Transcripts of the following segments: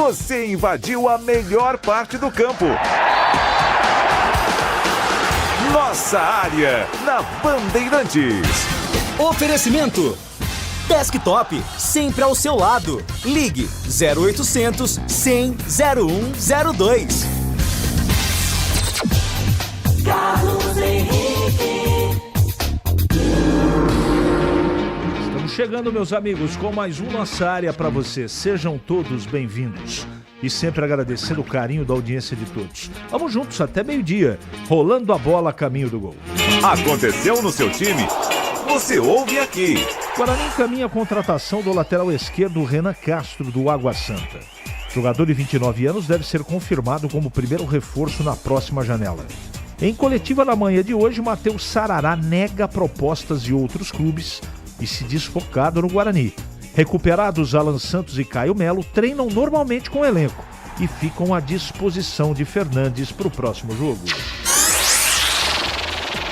Você invadiu a melhor parte do campo. Nossa área, na Bandeirantes. Oferecimento Desktop, sempre ao seu lado. Ligue 0800 100 0102. Carlos Henrique. Estamos chegando, meus amigos, com mais um Nossa Área para você. Sejam todos bem-vindos. E sempre agradecendo o carinho da audiência de todos. Vamos juntos até meio-dia, rolando a bola a caminho do gol. Aconteceu no seu time? Você ouve aqui. Guarani encaminha a contratação do lateral esquerdo Renan Castro, do Água Santa. O jogador de 29 anos deve ser confirmado como primeiro reforço na próxima janela. Em coletiva na manhã de hoje, Matheus Sarará nega propostas de outros clubes e se diz focado no Guarani. Recuperados, Alan Santos e Caio Melo treinam normalmente com o elenco e ficam à disposição de Fernandes para o próximo jogo.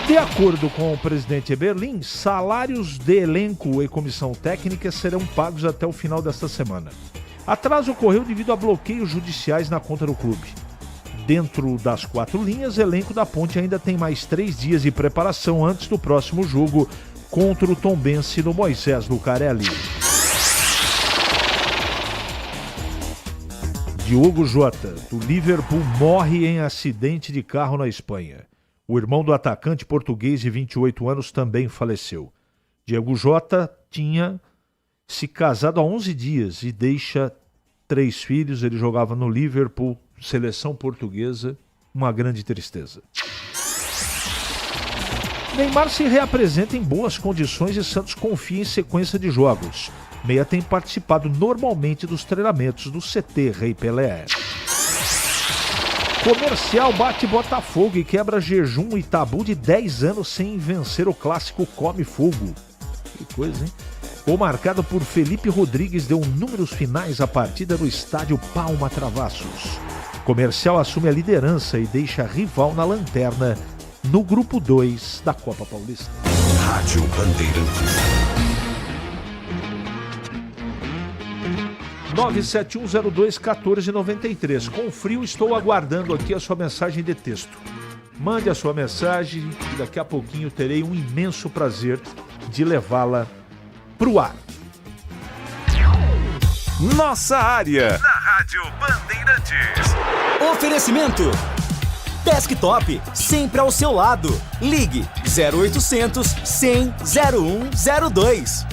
De acordo com o presidente Eberlin, salários de elenco e comissão técnica serão pagos até o final desta semana. Atraso ocorreu devido a bloqueios judiciais na conta do clube. Dentro das 4 linhas, elenco da Ponte ainda tem mais 3 dias de preparação antes do próximo jogo contra o Tombense no Moisés Lucarelli. Diogo Jota, do Liverpool, morre em acidente de carro na Espanha. O irmão do atacante português de 28 anos também faleceu. Diogo Jota tinha se casado há 11 dias e deixa 3 filhos. Ele jogava no Liverpool, seleção portuguesa. Uma grande tristeza. Neymar se reapresenta em boas condições e Santos confia em sequência de jogos. Meia tem participado normalmente dos treinamentos do CT Rei Pelé. Comercial bate Botafogo e quebra jejum e tabu de 10 anos sem vencer o clássico Come Fogo. Que coisa, hein? Gol marcado por Felipe Rodrigues deu números finais à partida no estádio Palma Travassos. Comercial assume a liderança e deixa rival na lanterna no grupo 2 da Copa Paulista. Rádio Bandeirantes. 971021493. Com frio, estou aguardando aqui a sua mensagem de texto. Mande a sua mensagem e daqui a pouquinho terei um imenso prazer de levá-la pro ar. Nossa área, na Rádio Bandeirantes. Oferecimento Desktop, sempre ao seu lado. Ligue 0800 100 0102.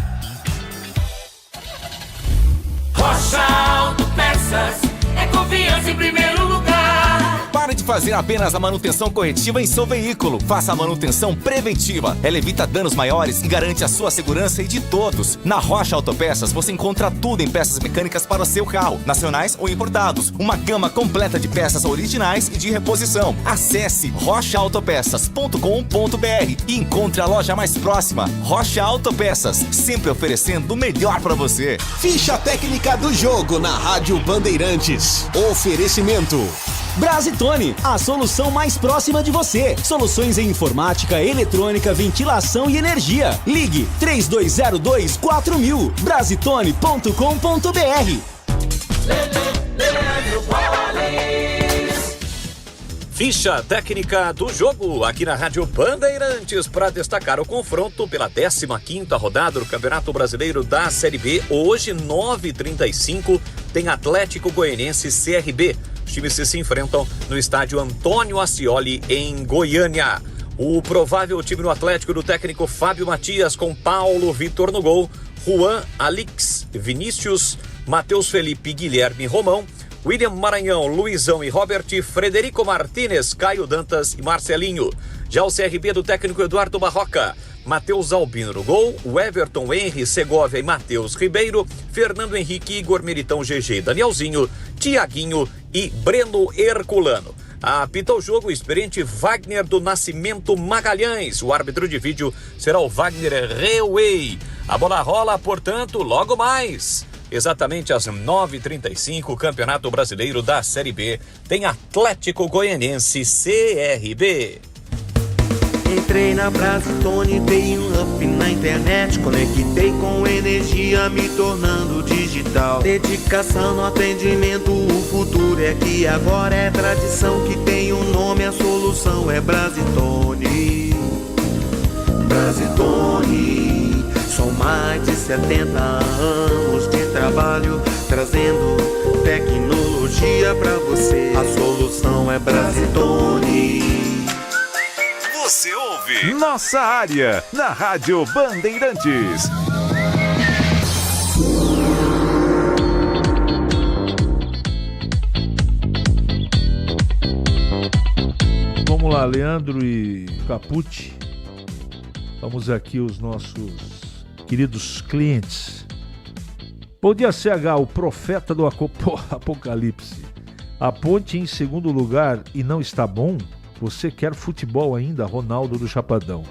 Rocha Autopeças, é confiança em primeiro lugar. Pare de fazer apenas a manutenção corretiva em seu veículo. Faça a manutenção preventiva. Ela evita danos maiores e garante a sua segurança e de todos. Na Rocha Autopeças você encontra tudo em peças mecânicas para o seu carro, nacionais ou importados. Uma gama completa de peças originais e de reposição. Acesse rochaautopeças.com.br e encontre a loja mais próxima. Rocha Autopeças, sempre oferecendo o melhor para você. Ficha técnica do jogo na Rádio Bandeirantes. Oferecimento Brasitone, a solução mais próxima de você. Soluções em informática, eletrônica, ventilação e energia. Ligue 3202-4000. Brasitone.com.br. Ficha técnica do jogo aqui na Rádio Bandeirantes para destacar o confronto pela 15ª rodada do Campeonato Brasileiro da Série B. Hoje, 9h35, tem Atlético Goianiense e CRB. Os times se enfrentam no estádio Antônio Ascioli, em Goiânia. O provável time do Atlético do técnico Fábio Matias, com Paulo Vitor no gol, Juan, Alix, Vinícius, Matheus Felipe, Guilherme Romão, William Maranhão, Luizão e Robert, Frederico Martínez, Caio Dantas e Marcelinho. Já o CRB do técnico Eduardo Barroca, Matheus Albino no gol, Everton, Henry, Segovia e Matheus Ribeiro, Fernando Henrique, Igor Militão, GG, Danielzinho, Tiaguinho e Breno Herculano. Apita o jogo o experiente Wagner do Nascimento Magalhães. O árbitro de vídeo será o Wagner Reuei. A bola rola, portanto, logo mais. Exatamente às 9h35, o Campeonato Brasileiro da Série B tem Atlético Goianiense CRB. Entrei na Brasitone, dei um up na internet, conectei com energia, me tornando digital. Dedicação no atendimento, o futuro é aqui agora, é tradição que tem um nome, a solução é Brasitone. Brasitone, são mais de 70 anos de trabalho, trazendo tecnologia pra você. A solução é Brasitone. Você ouve Nossa Área na Rádio Bandeirantes. Vamos lá, Leandro e Capucci. Vamos aqui os nossos queridos clientes. Bom dia, CH, o profeta do Apocalipse. A Ponte em segundo lugar e não está bom? Você quer futebol ainda, Ronaldo do Chapadão?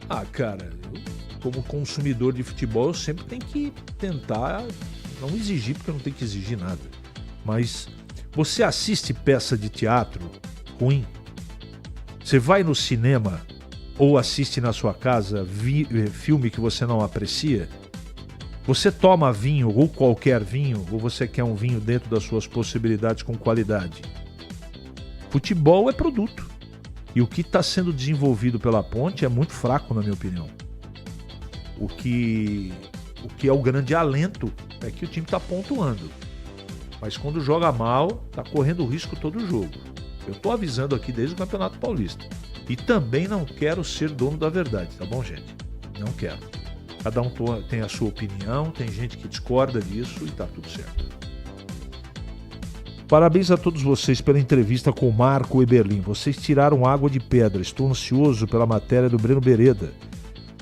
Ah, cara, eu, como consumidor de futebol, eu sempre tenho que tentar não exigir, porque eu não tenho que exigir nada. Mas você assiste peça de teatro ruim? Você vai no cinema ou assiste na sua casa filme que você não aprecia? Você toma vinho ou qualquer vinho, ou você quer um vinho dentro das suas possibilidades com qualidade? Futebol é produto. E o que está sendo desenvolvido pela Ponte é muito fraco, na minha opinião. O que é o grande alento é que o time está pontuando. Mas quando joga mal, está correndo risco todo o jogo. Eu estou avisando aqui desde o Campeonato Paulista. E também não quero ser dono da verdade, tá bom, gente? Não quero. Cada um tem a sua opinião, tem gente que discorda disso e tá tudo certo. Parabéns a todos vocês pela entrevista com o Marco Eberlin. Vocês tiraram água de pedra. Estou ansioso pela matéria do Breno Bereda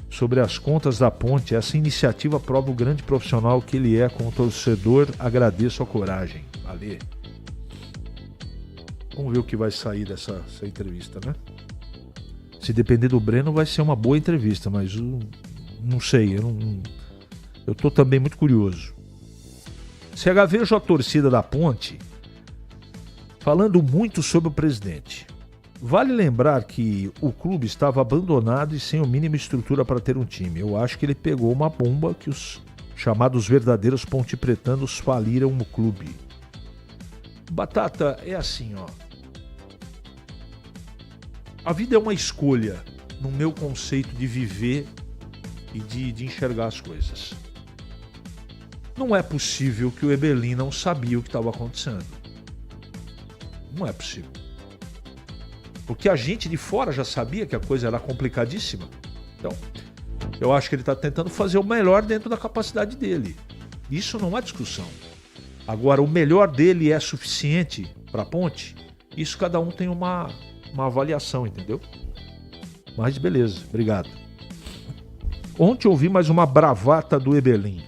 sobre as contas da Ponte. Essa iniciativa prova o grande profissional que ele é como torcedor. Agradeço a coragem. Valeu. Vamos ver o que vai sair dessa entrevista, né? Se depender do Breno, vai ser uma boa entrevista, mas não sei. Eu estou também muito curioso. vejo a torcida da Ponte falando muito sobre o presidente. Vale lembrar que o clube estava abandonado e sem a mínima estrutura para ter um time. Eu acho que ele pegou uma bomba que os chamados verdadeiros pontepretanos faliram o clube. Batata, é assim, ó. A vida é uma escolha, no meu conceito de viver e de enxergar as coisas. Não é possível que o Eberlin não sabia o que estava acontecendo. Não é possível. Porque a gente de fora já sabia que a coisa era complicadíssima. Então, eu acho que ele está tentando fazer o melhor dentro da capacidade dele. Isso não há discussão. Agora, o melhor dele é suficiente para a Ponte? Isso cada um tem uma avaliação, entendeu? Mas beleza, obrigado. Ontem ouvi mais uma bravata do Eberlin.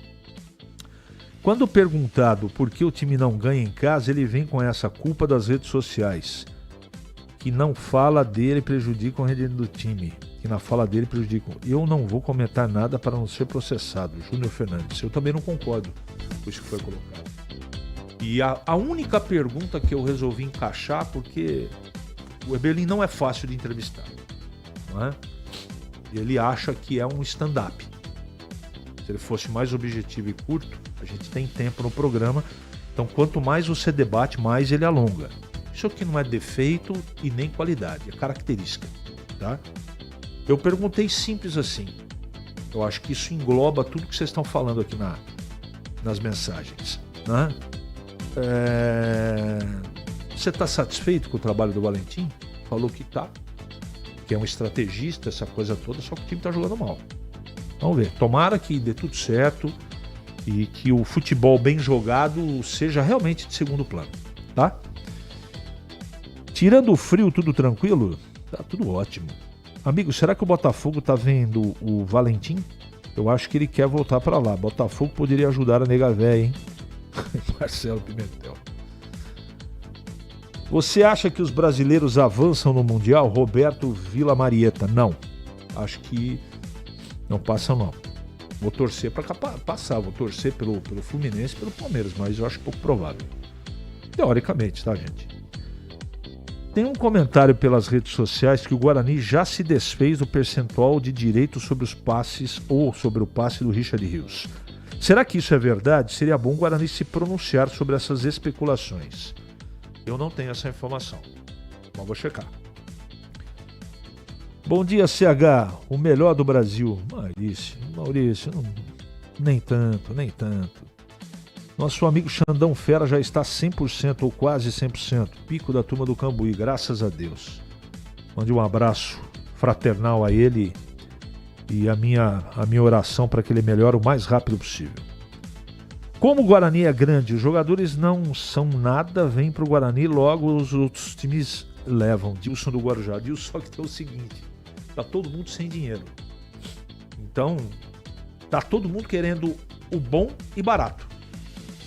Quando perguntado por que o time não ganha em casa, ele vem com essa culpa das redes sociais. Que não fala dele prejudicam o rendimento do time. Que na fala dele prejudicam. Eu não vou comentar nada para não ser processado. Júnior Fernandes. Eu também não concordo com isso que foi colocado. E a única pergunta que eu resolvi encaixar, porque o Eberlin não é fácil de entrevistar. Não é? Ele acha que é um stand-up. Se ele fosse mais objetivo e curto, a gente tem tempo no programa. Então, quanto mais você debate, mais ele alonga. Isso aqui não é defeito e nem qualidade, é característica. Tá? Eu perguntei simples assim. Eu acho que isso engloba tudo que vocês estão falando aqui nas mensagens. Né? Você está satisfeito com o trabalho do Valentim? Falou que tá. Que é um estrategista, essa coisa toda, só que o time está jogando mal. Vamos ver. Tomara que dê tudo certo e que o futebol bem jogado seja realmente de segundo plano. Tá? Tirando o frio, tudo tranquilo? Tá tudo ótimo. Amigo, será que o Botafogo tá vendo o Valentim? Eu acho que ele quer voltar para lá. Botafogo poderia ajudar a nega véia, hein? Marcelo Pimentel. Você acha que os brasileiros avançam no Mundial? Roberto Vila Marieta. Não. Acho que não passam, não. Vou torcer para passar. Vou torcer pelo Fluminense e pelo Palmeiras, mas eu acho pouco provável. Teoricamente, tá, gente? Tem um comentário pelas redes sociais que o Guarani já se desfez do percentual de direito sobre os passes ou sobre o passe do Richard Rios. Será que isso é verdade? Seria bom o Guarani se pronunciar sobre essas especulações. Eu não tenho essa informação, mas vou checar. Bom dia, CH, o melhor do Brasil. Maurício, nem tanto. Nosso amigo Xandão Fera já está 100% ou quase 100%. Pico da turma do Cambuí, graças a Deus. Mande um abraço fraternal a ele e a minha oração para que ele melhore o mais rápido possível. Como o Guarani é grande, os jogadores não são nada, vêm para o Guarani, logo os outros times levam. Dilson do Guarujá. Dilson, só que tem o seguinte, tá todo mundo sem dinheiro. Então, tá todo mundo querendo o bom e barato.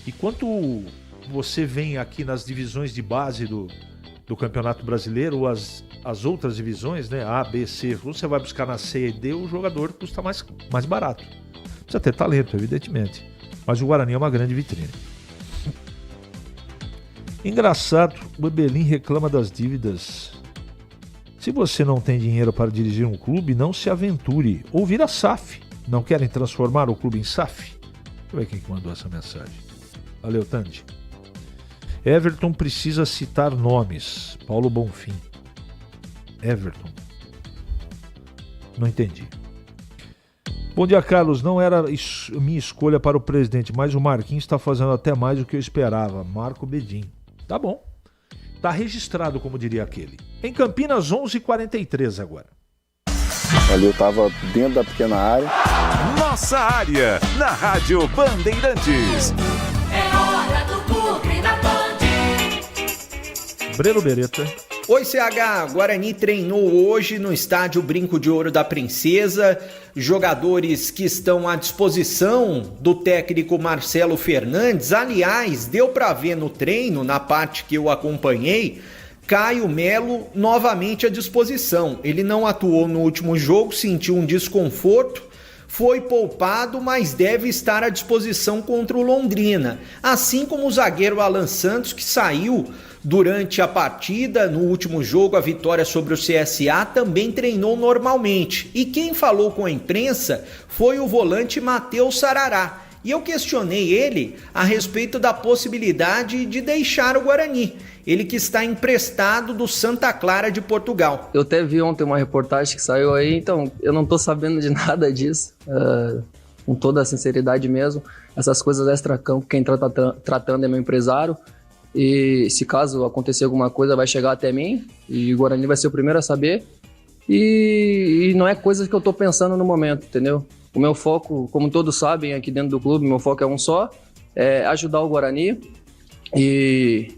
E quando você vem aqui nas divisões de base do Campeonato Brasileiro, ou as outras divisões, né, A, B, C, você vai buscar na C e D, o jogador custa mais barato. Precisa ter talento, evidentemente. Mas o Guarani é uma grande vitrine. Engraçado, o Ebelim reclama das dívidas. Se você não tem dinheiro para dirigir um clube, não se aventure. Ou vira SAF. Não querem transformar o clube em SAF? Deixa eu ver quem que mandou essa mensagem. Valeu, Tandy. Everton precisa citar nomes. Paulo Bonfim. Everton. Não entendi. Bom dia, Carlos. Não era minha escolha para o presidente, mas o Marquinhos está fazendo até mais do que eu esperava. Marco Bedin. Tá bom. Tá registrado, como diria aquele. Em Campinas, 11h43 agora. Ali eu estava dentro da pequena área. Nossa área, na Rádio Bandeirantes. É hora do Bugre da Band. Breno Beretta. Oi, CH. Guarani treinou hoje no estádio Brinco de Ouro da Princesa. Jogadores que estão à disposição do técnico Marcelo Fernandes. Aliás, deu para ver no treino, na parte que eu acompanhei, Caio Melo novamente à disposição. Ele não atuou no último jogo, sentiu um desconforto, foi poupado, mas deve estar à disposição contra o Londrina. Assim como o zagueiro Alan Santos, que saiu durante a partida, no último jogo, a vitória sobre o CSA, também treinou normalmente. E quem falou com a imprensa foi o volante Matheus Sarará. E eu questionei ele a respeito da possibilidade de deixar o Guarani. Ele que está emprestado do Santa Clara de Portugal. Eu até vi ontem uma reportagem que saiu aí, então eu não tô sabendo de nada disso. Com toda a sinceridade mesmo. Essas coisas extra-campo, quem tá tratando é meu empresário. E se caso acontecer alguma coisa, vai chegar até mim. E o Guarani vai ser o primeiro a saber. E não é coisa que eu tô pensando no momento, entendeu? O meu foco, como todos sabem aqui dentro do clube, meu foco é um só. É ajudar o Guarani. E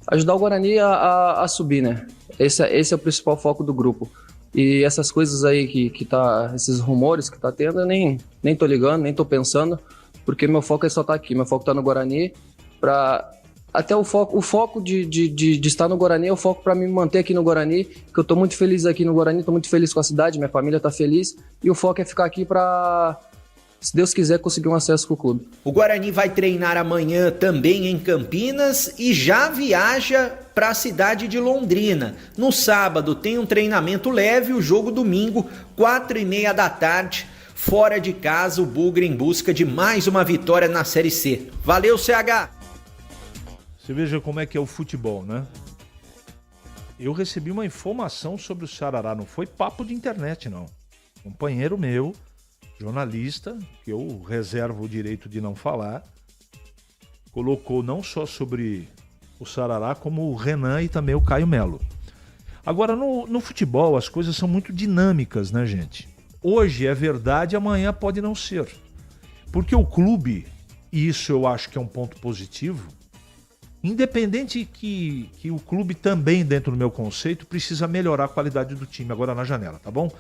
ajudar o Guarani a subir, né? Esse é o principal foco do grupo. E essas coisas aí que tá, esses rumores que tá tendo, eu nem tô ligando, nem tô pensando, porque meu foco é só estar aqui. Meu foco tá no Guarani. Até o foco de estar no Guarani é o foco para me manter aqui no Guarani, que eu tô muito feliz aqui no Guarani, tô muito feliz com a cidade, minha família tá feliz, e o foco é ficar aqui para, se Deus quiser, conseguir um acesso com o clube. O Guarani vai treinar amanhã também em Campinas e já viaja para a cidade de Londrina. No sábado tem um treinamento leve, o jogo domingo, 4h30 da tarde, fora de casa, o Bugre em busca de mais uma vitória na Série C. Valeu, CH! Você veja como é que é o futebol, né? Eu recebi uma informação sobre o Sarará, não foi papo de internet, não. Companheiro meu, jornalista, que eu reservo o direito de não falar, colocou não só sobre o Sarará, como o Renan e também o Caio Melo. Agora, no futebol, as coisas são muito dinâmicas, né, gente? Hoje é verdade, amanhã pode não ser. Porque o clube, e isso eu acho que é um ponto positivo, independente que o clube também, dentro do meu conceito, precisa melhorar a qualidade do time agora na janela, tá bom?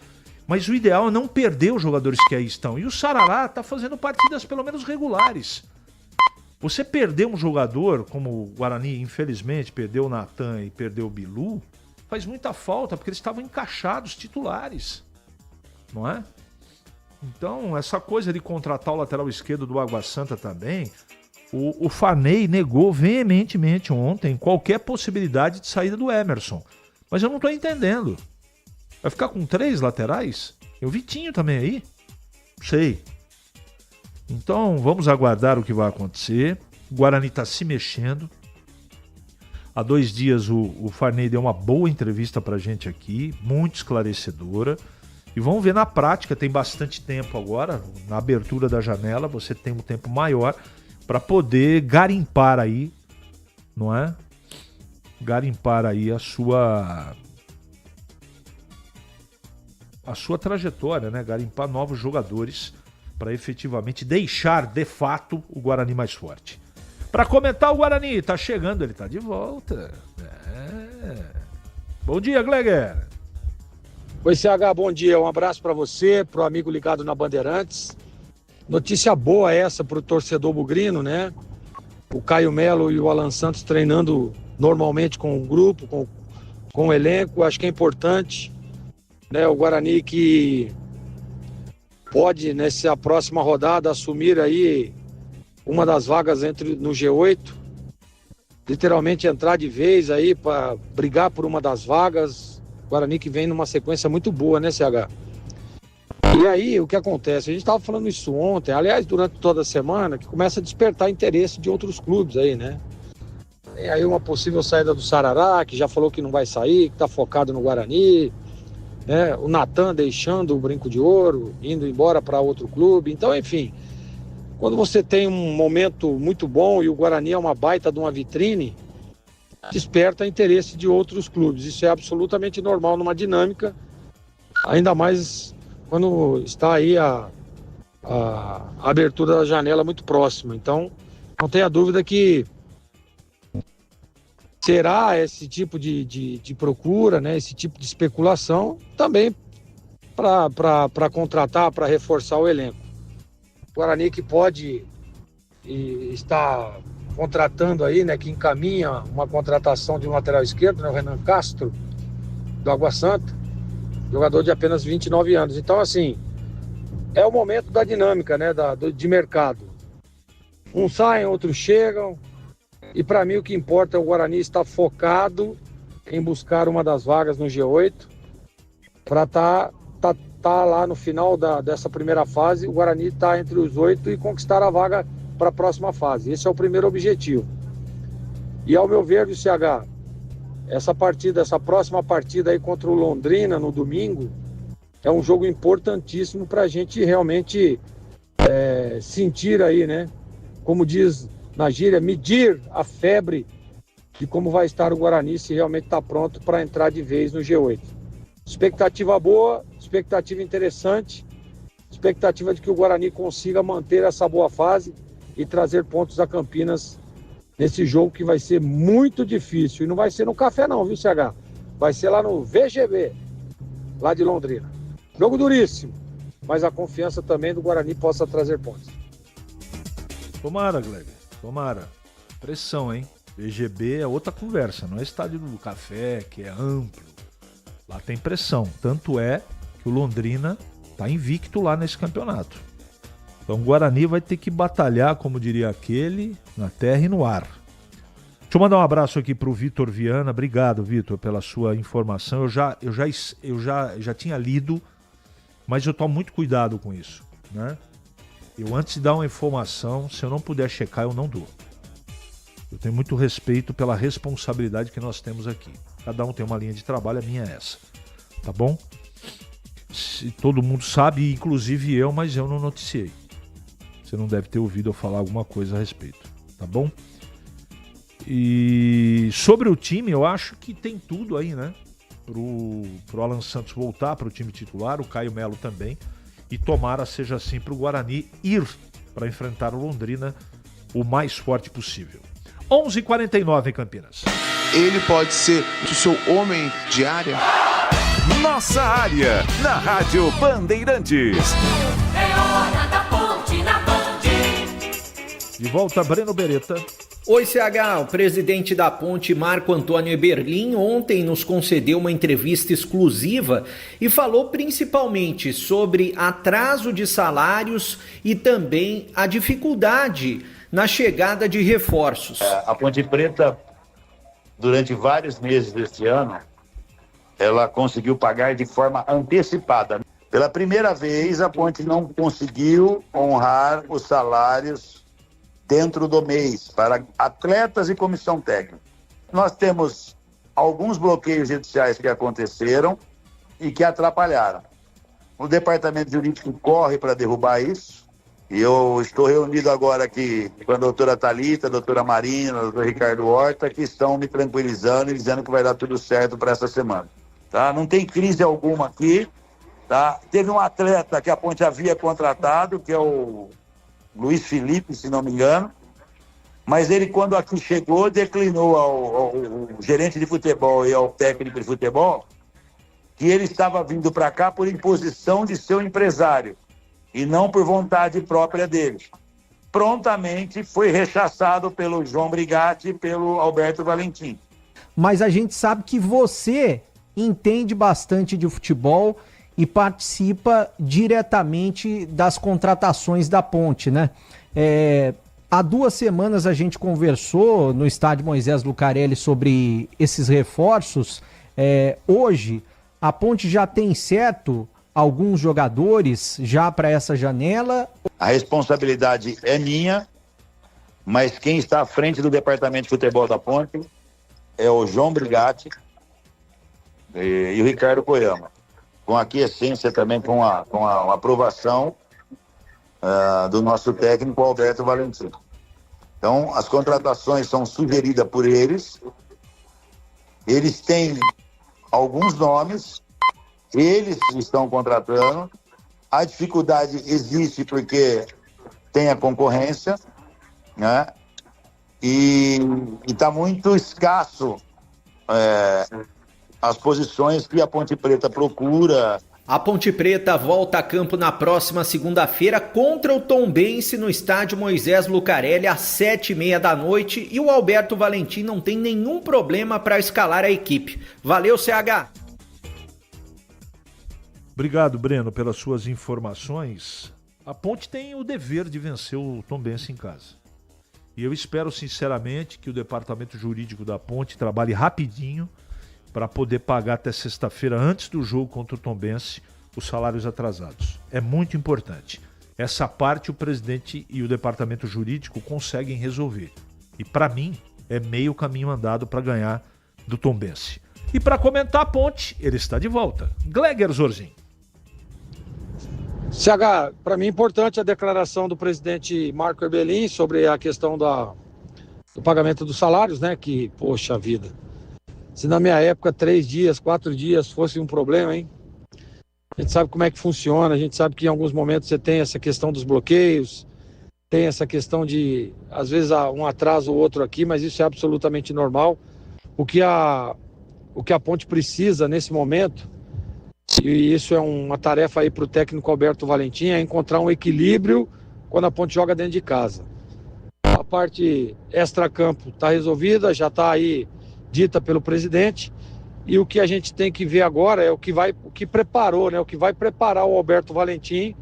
Mas o ideal é não perder os jogadores que aí estão. E o Sarará tá fazendo partidas pelo menos regulares. Você perder um jogador, como o Guarani, infelizmente, perdeu o Natan e perdeu o Bilu, faz muita falta, porque eles estavam encaixados, titulares. Não é? Então, essa coisa de contratar o lateral esquerdo do Água Santa também... O Farney negou veementemente ontem qualquer possibilidade de saída do Emerson. Mas eu não tô entendendo. Vai ficar com 3 laterais? E o Vitinho também aí? Não sei. Então vamos aguardar o que vai acontecer. O Guarani está se mexendo. Há 2 dias o Farney deu uma boa entrevista pra gente aqui, muito esclarecedora. E vamos ver na prática, tem bastante tempo agora, na abertura da janela, você tem um tempo maior para poder garimpar aí, não é? Garimpar aí a sua trajetória, né? Garimpar novos jogadores para efetivamente deixar, de fato, o Guarani mais forte. Para comentar o Guarani, tá chegando, ele tá de volta. Bom dia, Gleger. Oi, CH, bom dia. Um abraço para você, pro amigo ligado na Bandeirantes. Notícia boa essa pro torcedor bugrino, né? O Caio Melo e o Alan Santos treinando normalmente com o grupo, com o elenco. Acho que é importante, né? O Guarani que pode, nessa próxima rodada, assumir aí uma das vagas no G8. Literalmente entrar de vez aí para brigar por uma das vagas. Guarani que vem numa sequência muito boa, né, CH? E aí, o que acontece? A gente estava falando isso ontem, aliás, durante toda a semana, que começa a despertar interesse de outros clubes aí, né? Tem aí uma possível saída do Sarará, que já falou que não vai sair, que está focado no Guarani, né? O Natan deixando o Brinco de Ouro, indo embora para outro clube. Então, enfim, quando você tem um momento muito bom e o Guarani é uma baita de uma vitrine, desperta interesse de outros clubes. Isso é absolutamente normal numa dinâmica, ainda mais quando está aí a abertura da janela muito próxima. Então, não tenha dúvida que será esse tipo de procura, né, esse tipo de especulação também para contratar, para reforçar o elenco. O Guarani que pode estar contratando aí, né, que encaminha uma contratação de um lateral esquerdo, né, o Renan Castro, do Água Santa, jogador de apenas 29 anos. Então, assim, é o momento da dinâmica, né, de mercado. Uns saem, outros chegam, e para mim o que importa é o Guarani estar focado em buscar uma das vagas no G8, para tá lá no final dessa primeira fase, o Guarani tá entre os 8 e conquistar a vaga para a próxima fase. Esse é o primeiro objetivo. E ao meu ver, do CH, essa próxima partida aí contra o Londrina no domingo é um jogo importantíssimo para a gente realmente sentir aí, né? Como diz na gíria, medir a febre de como vai estar o Guarani se realmente está pronto para entrar de vez no G8. Expectativa boa, expectativa interessante, expectativa de que o Guarani consiga manter essa boa fase e trazer pontos a Campinas nesse jogo que vai ser muito difícil. E não vai ser no Café não, viu, CH? Vai ser lá no VGB, lá de Londrina. Jogo duríssimo, mas a confiança também do Guarani possa trazer pontos. Tomara, Gleber, tomara. Pressão, hein? VGB é outra conversa, não é estádio do Café, que é amplo. Lá tem pressão. Tanto é que o Londrina tá invicto lá nesse campeonato. Então o Guarani vai ter que batalhar, como diria aquele, na terra e no ar. Deixa eu mandar um abraço aqui pro Vitor Viana. Obrigado, Vitor, pela sua informação. Eu já tinha lido, mas eu tomo muito cuidado com isso, né? Eu, antes de dar uma informação, se eu não puder checar, eu não dou. Eu tenho muito respeito pela responsabilidade que nós temos aqui. Cada um tem uma linha de trabalho, a minha é essa. Tá bom? Todo mundo sabe, inclusive eu, mas eu não noticiei. Você não deve ter ouvido eu falar alguma coisa a respeito, tá bom? E sobre o time, eu acho que tem tudo aí, né? Pro Alan Santos voltar para o time titular, o Caio Melo também. E tomara seja assim pro Guarani ir para enfrentar o Londrina o mais forte possível. 11h49 em Campinas. Ele pode ser o seu homem de área? Nossa área, na Rádio Bandeirantes. É hora da Ponte na Band. De volta, Breno Beretta. Oi, CH, o presidente da Ponte, Marco Antônio Eberlin, ontem nos concedeu uma entrevista exclusiva e falou principalmente sobre atraso de salários e também a dificuldade na chegada de reforços. A Ponte Preta, durante vários meses deste ano, ela conseguiu pagar de forma antecipada. Pela primeira vez, a Ponte não conseguiu honrar os salários dentro do mês para atletas e comissão técnica. Nós temos alguns bloqueios judiciais que aconteceram e que atrapalharam. O departamento jurídico corre para derrubar isso. E eu estou reunido agora aqui com a doutora Thalita, a doutora Marina, o doutor Ricardo Horta, que estão me tranquilizando e dizendo que vai dar tudo certo para essa semana. Tá? Não tem crise alguma aqui. Tá? Teve um atleta que a Ponte havia contratado, que é o Luiz Felipe, se não me engano, mas ele, quando aqui chegou, declinou ao gerente de futebol e ao técnico de futebol que ele estava vindo para cá por imposição de seu empresário e não por vontade própria dele. Prontamente foi rechaçado pelo João Brigatti e pelo Alberto Valentim. Mas a gente sabe que você entende bastante de futebol e participa diretamente das contratações da Ponte, né? Há 2 semanas a gente conversou no estádio Moisés Lucarelli sobre esses reforços. Hoje, a Ponte já tem certo alguns jogadores já para essa janela? A responsabilidade é minha, mas quem está à frente do departamento de futebol da Ponte é o João Brigatti e o Ricardo Koyama, com a aquiescência também, com a aprovação do nosso técnico Alberto Valentim. Então, as contratações são sugeridas por eles. Eles têm alguns nomes, eles estão contratando. A dificuldade existe porque tem a concorrência, né? E está muito escasso as posições que a Ponte Preta procura. A Ponte Preta volta a campo na próxima segunda-feira contra o Tombense no estádio Moisés Lucarelli às 7h30 da noite e o Alberto Valentim não tem nenhum problema para escalar a equipe. Valeu, CH! Obrigado, Breno, pelas suas informações. A Ponte tem o dever de vencer o Tombense em casa. E eu espero sinceramente que o departamento jurídico da Ponte trabalhe rapidinho para poder pagar até sexta-feira, antes do jogo contra o Tombense, os salários atrasados. É muito importante. Essa parte o presidente e o departamento jurídico conseguem resolver. E para mim, é meio caminho andado para ganhar do Tombense. E para comentar a Ponte, ele está de volta. Gleger Zorzin. CH, para mim é importante a declaração do presidente Marco Erbelin sobre a questão do pagamento dos salários, né? Que, poxa vida, se na minha época 3 dias, 4 dias fosse um problema, hein? A gente sabe como é que funciona, a gente sabe que em alguns momentos você tem essa questão dos bloqueios, tem essa questão de, às vezes, um atraso ou outro aqui, mas isso é absolutamente normal. O que a Ponte precisa nesse momento, e isso é uma tarefa aí para o técnico Alberto Valentim, é encontrar um equilíbrio quando a Ponte joga dentro de casa. A parte extracampo está resolvida, já está aí dita pelo presidente, e o que a gente tem que ver agora é o que preparou, né? O que vai preparar o Alberto Valentim,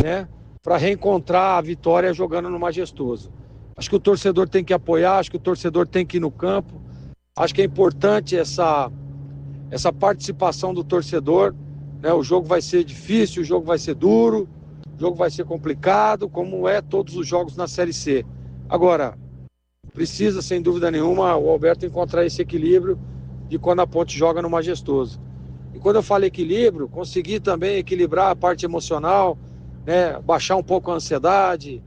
né? Para reencontrar a vitória jogando no Majestoso. Acho que o torcedor tem que apoiar, acho que o torcedor tem que ir no campo, acho que é importante essa participação do torcedor, né? O jogo vai ser difícil, o jogo vai ser duro, o jogo vai ser complicado, como é todos os jogos na Série C. Agora, precisa, sem dúvida nenhuma, o Alberto encontrar esse equilíbrio de quando a Ponte joga no Majestoso. E quando eu falo equilíbrio, conseguir também equilibrar a parte emocional, né? Baixar um pouco a ansiedade,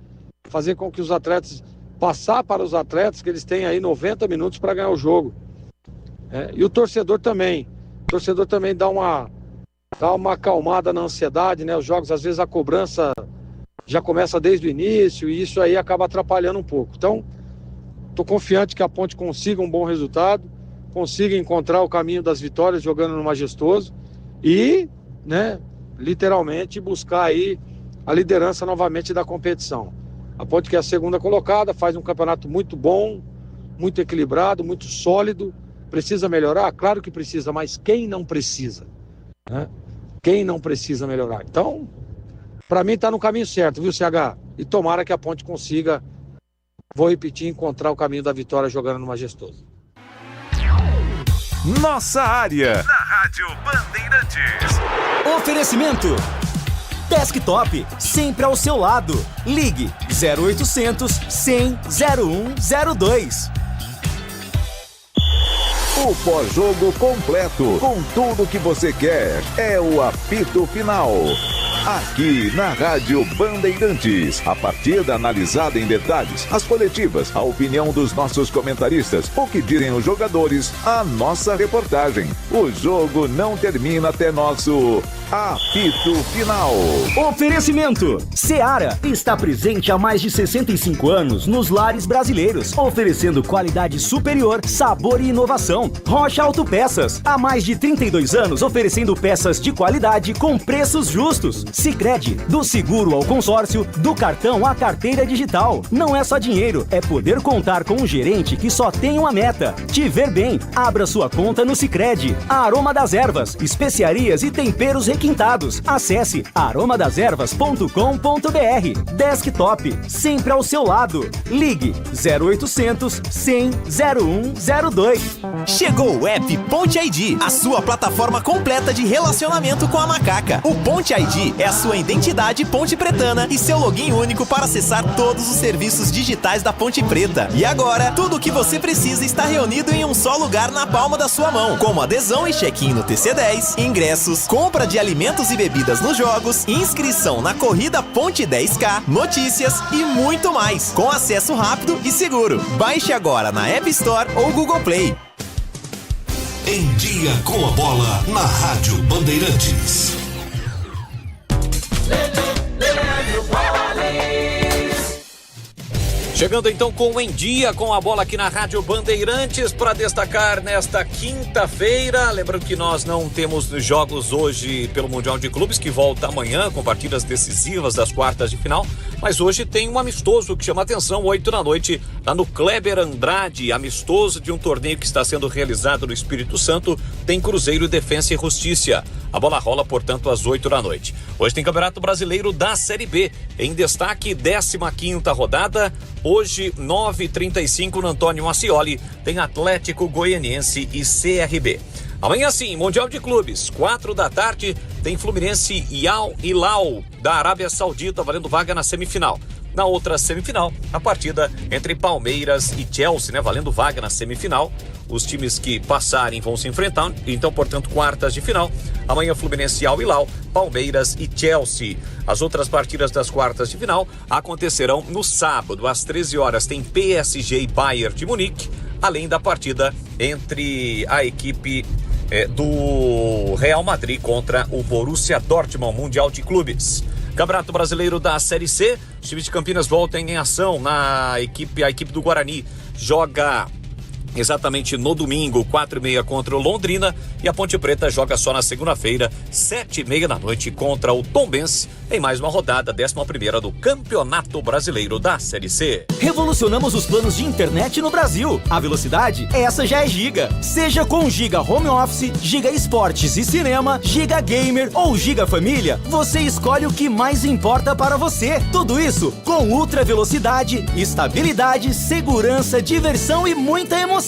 fazer com que os atletas, passar para os atletas que eles têm aí 90 minutos para ganhar o jogo. E o torcedor também. O torcedor também dá uma acalmada na ansiedade, né? Os jogos, às vezes, a cobrança já começa desde o início e isso aí acaba atrapalhando um pouco. Então, estou confiante que a Ponte consiga um bom resultado, consiga encontrar o caminho das vitórias jogando no Majestoso e, né, literalmente buscar aí a liderança novamente da competição. A Ponte, que é a segunda colocada, faz um campeonato muito bom, muito equilibrado, muito sólido. Precisa melhorar? Claro que precisa, mas quem não precisa? Né? Quem não precisa melhorar? Então, para mim está no caminho certo, viu, CH? E tomara que a Ponte consiga, vou repetir, encontrar o caminho da vitória jogando no Majestoso. Nossa área, na Rádio Bandeirantes. Oferecimento Desktop, sempre ao seu lado. Ligue 0800 100 0102. O pós-jogo completo, com tudo que você quer, é o apito final. Aqui na Rádio Bandeirantes, a partida analisada em detalhes, as coletivas, a opinião dos nossos comentaristas, o que dizem os jogadores, a nossa reportagem. O jogo não termina até nosso apito final. Oferecimento Seara está presente há mais de 65 anos nos lares brasileiros, oferecendo qualidade superior, sabor e inovação. Rocha Autopeças, há mais de 32 anos oferecendo peças de qualidade com preços justos. Sicredi, do seguro ao consórcio, do cartão à carteira digital. Não é só dinheiro, é poder contar com um gerente que só tem uma meta: te ver bem. Abra sua conta no Sicredi. Aroma das Ervas, especiarias e temperos requintados. Acesse aromadeservas.com.br. Desktop, sempre ao seu lado. Ligue 0800 100 0102. Chegou o app Ponte ID, a sua plataforma completa de relacionamento com a macaca. O Ponte ID é a sua identidade ponte pretana e seu login único para acessar todos os serviços digitais da Ponte Preta. E agora, tudo o que você precisa está reunido em um só lugar na palma da sua mão, como adesão e check-in no TC10, ingressos, compra de alimentos e bebidas nos jogos, inscrição na corrida Ponte 10K, notícias e muito mais, com acesso rápido e seguro. Baixe agora na App Store ou Google Play. Em Dia com a Bola, na Rádio Bandeirantes. Chegando então com Em Dia com a Bola aqui na Rádio Bandeirantes para destacar nesta quinta-feira. Lembrando que nós não temos jogos hoje pelo Mundial de Clubes, que volta amanhã com partidas decisivas das quartas de final. Mas hoje tem um amistoso que chama atenção, 8 da noite, lá no Kleber Andrade, amistoso de um torneio que está sendo realizado no Espírito Santo. Tem Cruzeiro, Defensa e Justiça. A bola rola, portanto, às 8 da noite. Hoje tem Campeonato Brasileiro da Série B. Em destaque, 15ª rodada. Hoje, 9h35, no Antônio Mascioli, tem Atlético Goianiense e CRB. Amanhã sim, Mundial de Clubes, 4 da tarde, tem Fluminense e Al Hilal da Arábia Saudita, valendo vaga na semifinal. Na outra semifinal, a partida entre Palmeiras e Chelsea, valendo vaga na semifinal. Os times que passarem vão se enfrentar, então, portanto, quartas de final. Amanhã, Fluminense e Al Hilal, Palmeiras e Chelsea. As outras partidas das quartas de final acontecerão no sábado, às 13 horas, tem PSG e Bayern de Munique, além da partida entre a equipe do Real Madrid contra o Borussia Dortmund, Mundial de Clubes. Campeonato Brasileiro da Série C, os times de Campinas voltam em ação. A equipe do Guarani joga exatamente no domingo, 4h30 contra o Londrina, e a Ponte Preta joga só na segunda-feira, 7h30 da noite, contra o Tombense, em mais uma rodada, 11ª do Campeonato Brasileiro da Série C. Revolucionamos os planos de internet no Brasil. A velocidade, essa já é Giga. Seja com Giga Home Office, Giga Esportes e Cinema, Giga Gamer ou Giga Família, você escolhe o que mais importa para você. Tudo isso com ultra velocidade, estabilidade, segurança, diversão e muita emoção.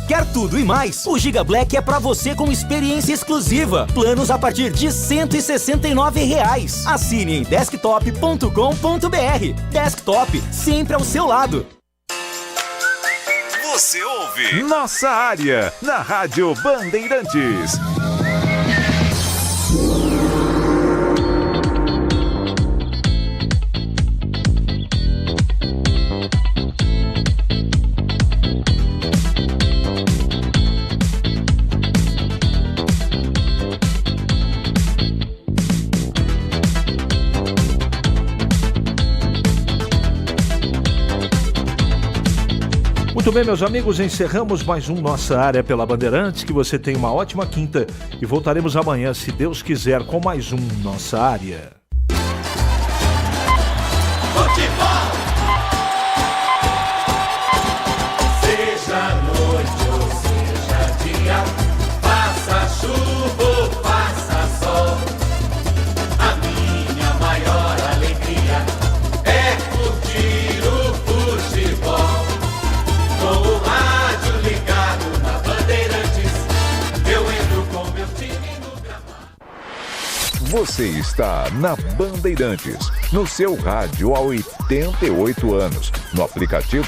Quer tudo e mais? O Giga Black é pra você com experiência exclusiva. Planos a partir de R$ 169. Assine em desktop.com.br. Desktop, sempre ao seu lado. Você ouve Nossa Área, na Rádio Bandeirantes. Muito bem, meus amigos, encerramos mais um Nossa Área pela Bandeirantes. Que você tenha uma ótima quinta e voltaremos amanhã, se Deus quiser, com mais um Nossa Área. Futebol. Seja noite ou seja dia, faça chuva ou faça sol, a minha maior alegria é curtir o futebol. Com o rádio ligado na Bandeirantes, Você está na Bandeirantes, no seu rádio há 88 anos, no aplicativo